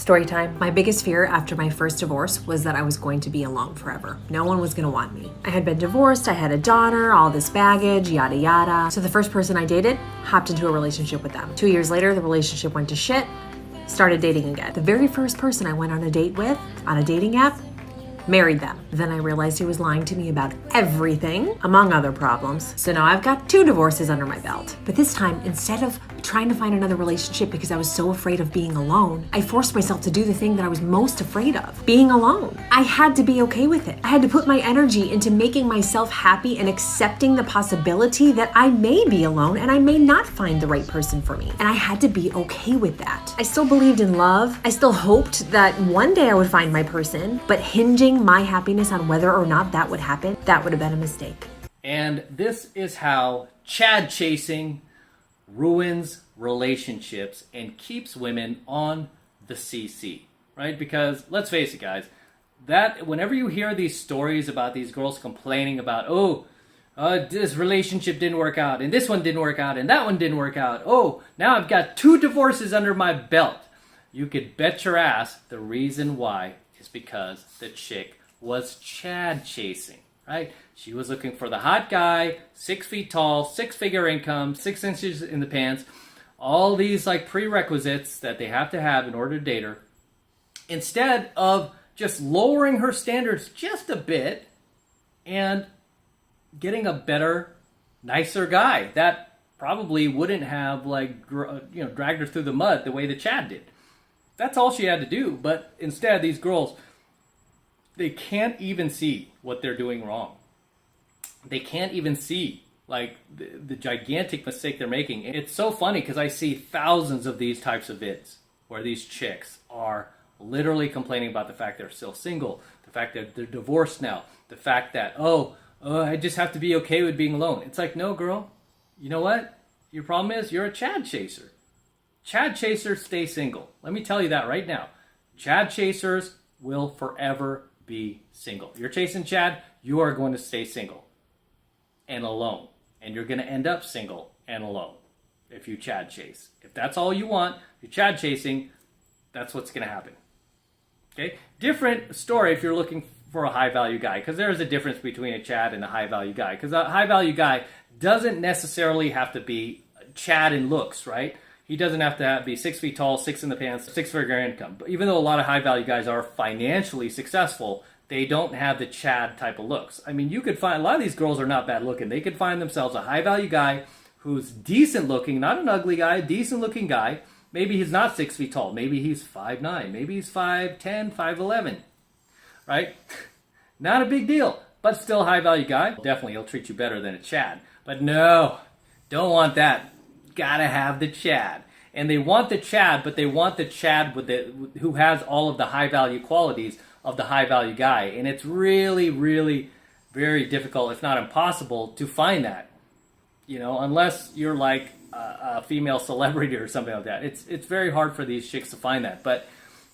Story time. My biggest fear after my first divorce was that I was going to be alone forever. No one was going to want me. I had been divorced, I had a daughter, all this baggage, yada yada. So the first person I dated, hopped into a relationship with them. 2 years later, the relationship went to shit, started dating again. The very first person I went on a date with, on a dating app, married them. Then I realized he was lying to me about everything, among other problems. So now I've got 2 divorces under my belt. But this time, instead of trying to find another relationship because I was so afraid of being alone, I forced myself to do the thing that I was most afraid of, being alone. I had to be okay with it. I had to put my energy into making myself happy and accepting the possibility that I may be alone and I may not find the right person for me. And I had to be okay with that. I still believed in love. I still hoped that one day I would find my person, but hinging my happiness on whether or not that would happen, that would have been a mistake. And this is how Chad chasing ruins relationships and keeps women on the CC, right? Because let's face it, guys, that whenever you hear these stories about these girls complaining about, this relationship didn't work out, and this one didn't work out, and that one didn't work out. Oh, now I've got 2 divorces under my belt. You could bet your ass the reason why is because the chick was Chad chasing, right? She was looking for the hot guy, 6 feet tall, 6-figure income, 6 inches in the pants, all these like prerequisites that they have to have in order to date her. Instead of just lowering her standards just a bit and getting a better, nicer guy that probably wouldn't have dragged her through the mud the way that Chad did. That's all she had to do. But instead, these girls, they can't even see what they're doing wrong. They can't even see like the gigantic mistake they're making. It's so funny because I see thousands of these types of vids where these chicks are literally complaining about the fact they're still single, the fact that they're divorced now, the fact that, I just have to be okay with being alone. It's like, no, girl, you know what? Your problem is you're a Chad chaser. Chad chasers stay single. Let me tell you that right now. Chad chasers will forever be single. You're chasing Chad, you are going to stay single and alone. And you're going to end up single and alone if you Chad chase. If that's all you want, you're Chad chasing, that's what's going to happen. Okay? Different story if you're looking for a high value guy, because there is a difference between a Chad and a high value guy. Because a high value guy doesn't necessarily have to be Chad in looks, right? He doesn't have to be 6 feet tall, 6 in the pants, 6-figure income. But even though a lot of high value guys are financially successful, they don't have the Chad type of looks. I mean, you could find, a lot of these girls are not bad looking. They could find themselves a high value guy who's decent looking, not an ugly guy, decent looking guy. Maybe he's not 6 feet tall. Maybe he's 5'9". Maybe he's 5'10", 5'11", right? Not a big deal, but still a high value guy. Definitely he'll treat you better than a Chad. But no, don't want that. Gotta have the Chad. And they want the Chad, but they want the Chad who has all of the high value qualities of the high value guy. And it's really, really very difficult, if not impossible, to find that. You know, unless you're like a female celebrity or something like that. It's very hard for these chicks to find that. But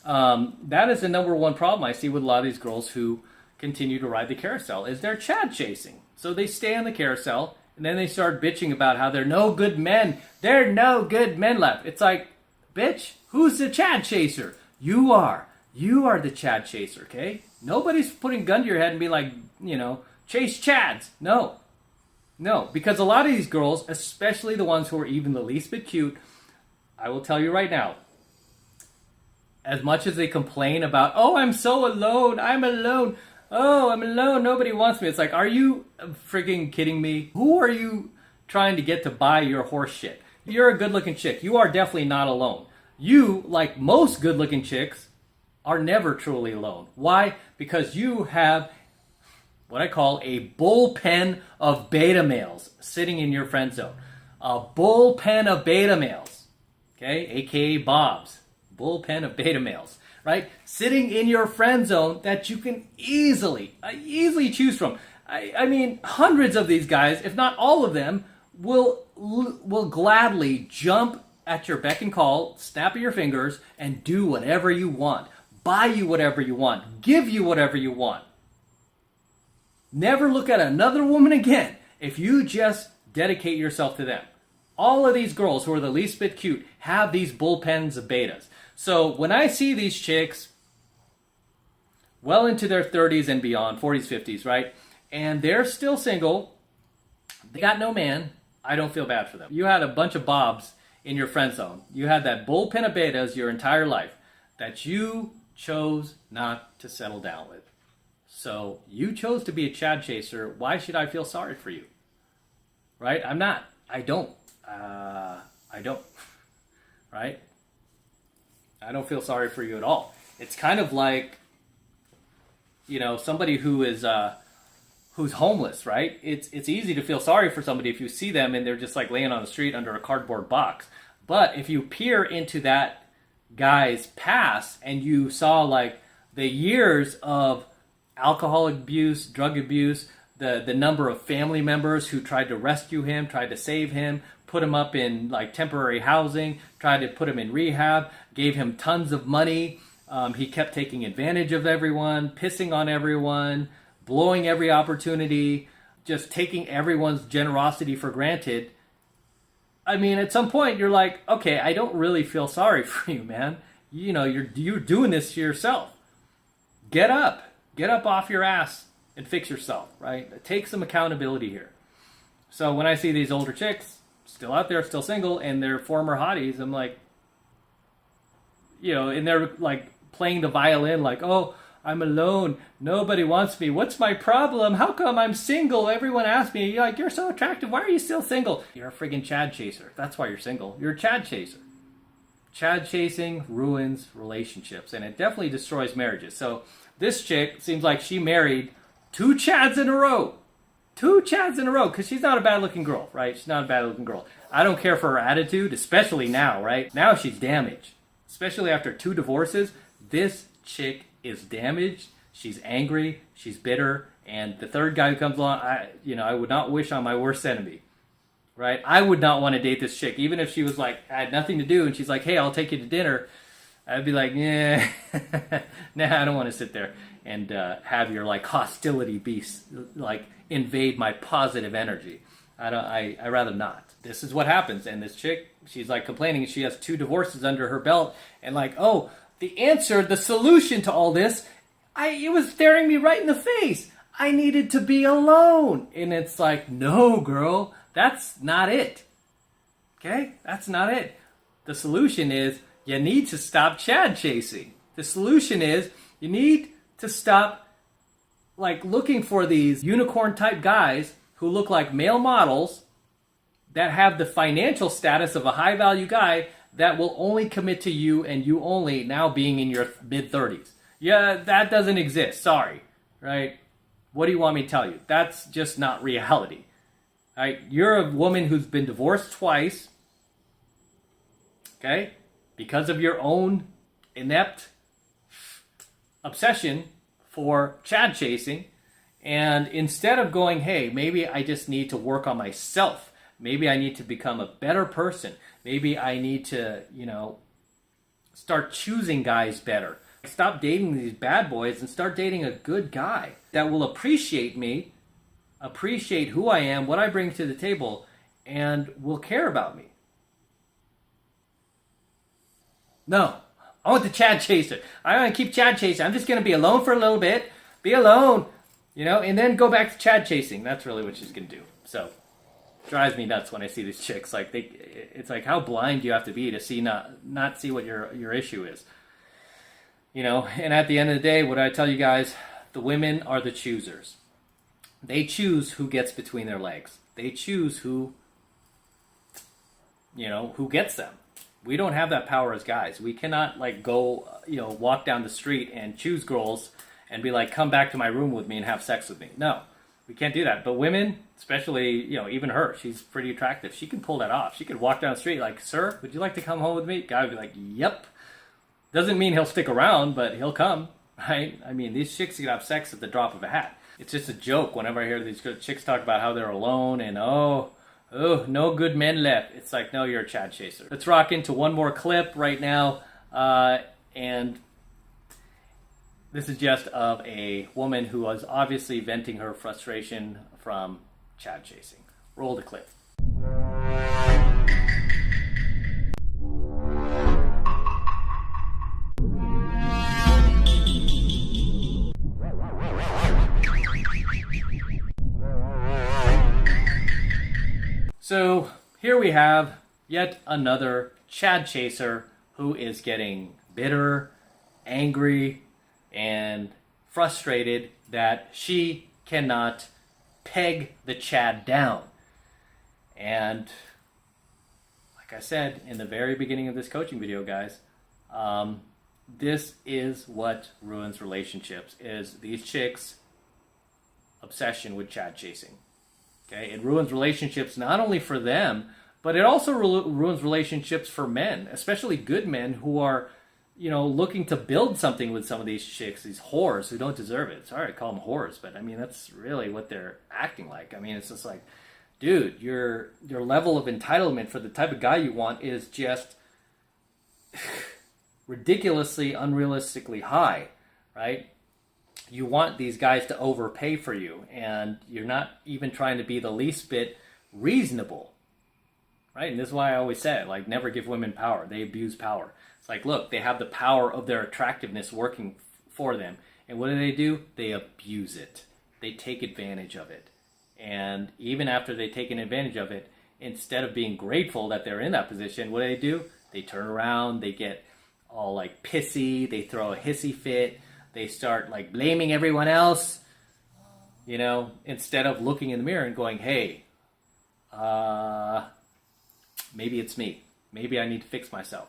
that is the number one problem I see with a lot of these girls who continue to ride the carousel, is they're Chad chasing. So they stay on the carousel, and then they start bitching about how they're no good men. There are no good men left. It's like, bitch, who's the Chad chaser? You are. You are the Chad chaser, okay? Nobody's putting a gun to your head and being like, chase Chads. No. No, because a lot of these girls, especially the ones who are even the least bit cute, I will tell you right now, as much as they complain about, I'm so alone, I'm alone, I'm alone, nobody wants me. It's like, are you freaking kidding me? Who are you trying to get to buy your horse shit? You're a good-looking chick. You are definitely not alone. You, like most good-looking chicks, are never truly alone. Why? Because you have what I call a bullpen of beta males sitting in your friend zone. A bullpen of beta males, okay? AKA Bobs. Bullpen of beta males, right? Sitting in your friend zone that you can easily choose from. I mean, hundreds of these guys, if not all of them, will gladly jump at your beck and call, snap of your fingers, and do whatever you want. Buy you whatever you want. Give you whatever you want. Never look at another woman again if you just dedicate yourself to them. All of these girls who are the least bit cute have these bullpens of betas. So when I see these chicks well into their 30s and beyond, 40s, 50s, right? And they're still single, they got no man, I don't feel bad for them. You had a bunch of bobs in your friend zone. You had that bullpen of betas your entire life that you chose not to settle down with. So you chose to be a Chad chaser. Why should I feel sorry for you? Right? I'm not. I don't. Right? I don't feel sorry for you at all. It's kind of like, somebody who's homeless, right? It's easy to feel sorry for somebody if you see them and they're just like laying on the street under a cardboard box. But if you peer into that guy's past and you saw like the years of alcohol abuse, drug abuse, the number of family members who tried to rescue him, tried to save him, put him up in like temporary housing, tried to put him in rehab, gave him tons of money. He kept taking advantage of everyone, pissing on everyone, blowing every opportunity, just taking everyone's generosity for granted. I mean, at some point you're like, okay, I don't really feel sorry for you, man. You're doing this to yourself. Get up off your ass and fix yourself, right? Take some accountability here. So when I see these older chicks still out there, still single, and they're former hotties, I'm like, and they're like playing the violin like, oh, I'm alone. Nobody wants me. What's my problem? How come I'm single? Everyone asks me, you're so attractive. Why are you still single? You're a friggin' Chad chaser. That's why you're single. You're a Chad chaser. Chad chasing ruins relationships, and it definitely destroys marriages. So this chick seems like she married 2 Chads in a row. 2 Chads in a row, because she's not a bad-looking girl, right? She's not a bad-looking girl. I don't care for her attitude, especially now, right? Now she's damaged. Especially after 2 divorces, this chick is damaged. She's angry. She's bitter. And the third guy who comes along, I would not wish on my worst enemy, right? I would not want to date this chick, even if she was like, I had nothing to do, and she's like, hey, I'll take you to dinner. I'd be like, yeah, nah, I don't want to sit there and have your like hostility be like invade my positive energy. I rather not. This is what happens. And this chick, she's like complaining. She has 2 divorces under her belt, and like, oh, the answer, the solution to all this, it was staring me right in the face. I needed to be alone. And it's like, no, girl, that's not it. Okay? That's not it. The solution is you need to stop Chad chasing. The solution is you need to stop like looking for these unicorn type guys who look like male models that have the financial status of a high value guy that will only commit to you and you only, now being in your mid 30s. Yeah, that doesn't exist. Sorry. Right? What do you want me to tell you? That's just not reality. Right? You're a woman who's been divorced twice. Okay? Because of your own inept obsession for Chad chasing. And instead of going, hey, maybe I just need to work on myself. Maybe I need to become a better person. Maybe I need to, start choosing guys better. Stop dating these bad boys and start dating a good guy that will appreciate me, appreciate who I am, what I bring to the table, and will care about me. No, I want the Chad chaser. I want to keep Chad chasing. I'm just going to be alone for a little bit, be alone, and then go back to Chad chasing. That's really what she's going to do. So, drives me nuts when I see these chicks. Like it's like, how blind do you have to be to see not see what your issue is? And at the end of the day, what I tell you guys, the women are the choosers. They choose who gets between their legs. They choose who gets them. We don't have that power as guys. We cannot go, walk down the street and choose girls and be like, come back to my room with me and have sex with me. No, we can't do that. But women, especially, even her, she's pretty attractive. She can pull that off. She could walk down the street like, sir, would you like to come home with me? Guy would be like, yep. Doesn't mean he'll stick around, but he'll come, right? I mean, these chicks can have sex at the drop of a hat. It's just a joke whenever I hear these chicks talk about how they're alone and, oh, no good men left. It's like, no, you're a Chad chaser. Let's rock into one more clip right now. And this is just of a woman who was obviously venting her frustration from Chad chasing. Roll the clip. So here we have yet another Chad chaser who is getting bitter, angry, and frustrated that she cannot peg the Chad down. And like I said in the very beginning of this coaching video, guys, this is what ruins relationships, is these chicks' obsession with Chad chasing. Okay, it ruins relationships not only for them, but it also ruins relationships for men, especially good men who are, looking to build something with some of these chicks, these whores who don't deserve it. Sorry, I call them whores, but I mean, that's really what they're acting like. I mean, it's just like, dude, your level of entitlement for the type of guy you want is just ridiculously, unrealistically high, right? You want these guys to overpay for you, and you're not even trying to be the least bit reasonable, right? And this is why I always say, like, never give women power. They abuse power. It's like, look, they have the power of their attractiveness working for them. And what do? They abuse it. They take advantage of it. And even after they've taken advantage of it, instead of being grateful that they're in that position, what do? They turn around, they get all like pissy, they throw a hissy fit, they start like blaming everyone else, instead of looking in the mirror and going, hey, maybe it's me. Maybe I need to fix myself.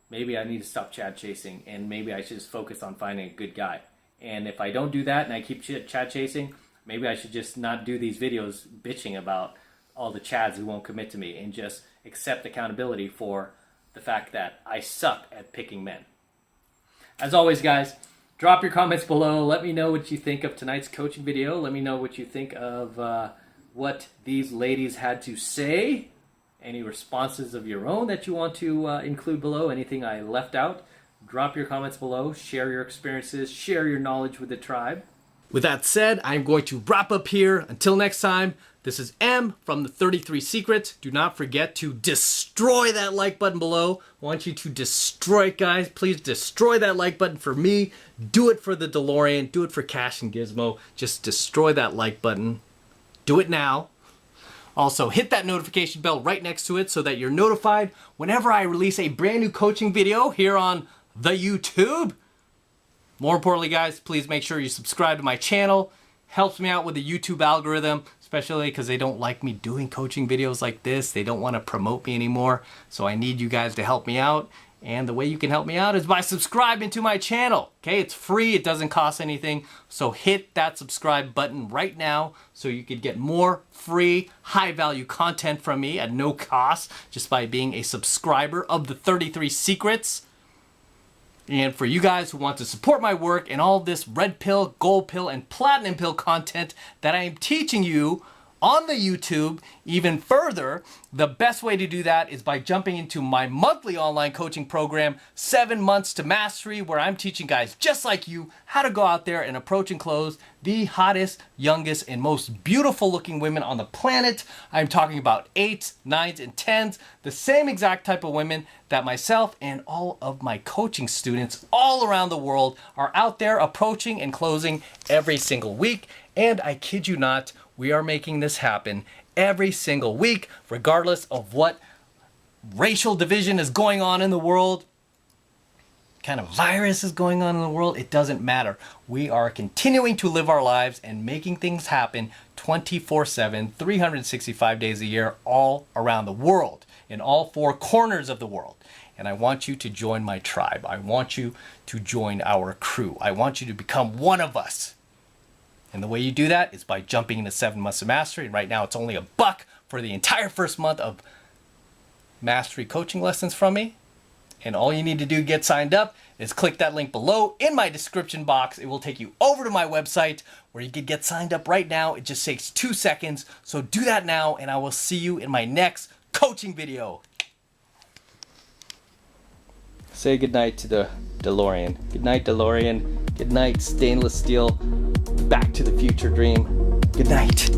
Maybe I need to stop Chad chasing, and maybe I should just focus on finding a good guy. And if I don't do that and I keep Chad chasing, maybe I should just not do these videos bitching about all the Chads who won't commit to me, and just accept accountability for the fact that I suck at picking men. As always, guys, drop your comments below. Let me know what you think of tonight's coaching video. Let me know what you think of what these ladies had to say. Any responses of your own that you want to include below. Anything I left out, drop your comments below. Share your experiences. Share your knowledge with the tribe. With that said, I'm going to wrap up here. Until next time, this is M from the 33 Secrets. Do not forget to destroy that like button below. I want you to destroy it, guys. Please destroy that like button for me. Do it for the DeLorean. Do it for Cash and Gizmo. Just destroy that like button. Do it now. Also, hit that notification bell right next to it so that you're notified whenever I release a brand new coaching video here on the YouTube. More importantly, guys, please make sure you subscribe to my channel. Helps me out with the YouTube algorithm, especially because they don't like me doing coaching videos like this. They don't want to promote me anymore. So I need you guys to help me out. And the way you can help me out is by subscribing to my channel. Okay, it's free. It doesn't cost anything. So hit that subscribe button right now so you could get more free, high-value content from me at no cost just by being a subscriber of the 33 Secrets. And for you guys who want to support my work and all this red pill, gold pill, and platinum pill content that I am teaching you on the YouTube even further, the best way to do that is by jumping into my monthly online coaching program, 7 Months to Mastery, where I'm teaching guys just like you how to go out there and approach and close the hottest, youngest, and most beautiful looking women on the planet. I'm talking about 8s, 9s, and 10s, the same exact type of women that myself and all of my coaching students all around the world are out there approaching and closing every single week. And I kid you not, we are making this happen every single week, regardless of what racial division is going on in the world, kind of virus is going on in the world. It doesn't matter. We are continuing to live our lives and making things happen 24/7, 365 days a year, all around the world, in all 4 corners of the world. And I want you to join my tribe. I want you to join our crew. I want you to become one of us. And the way you do that is by jumping into 7 Months of Mastery. And right now it's only $1 for the entire first month of mastery coaching lessons from me. And all you need to do to get signed up is click that link below in my description box. It will take you over to my website where you can get signed up right now. It just takes 2 seconds. So do that now, and I will see you in my next coaching video. Say goodnight to the DeLorean. Good night, DeLorean. Good night, stainless steel. Back to the future dream. Good night.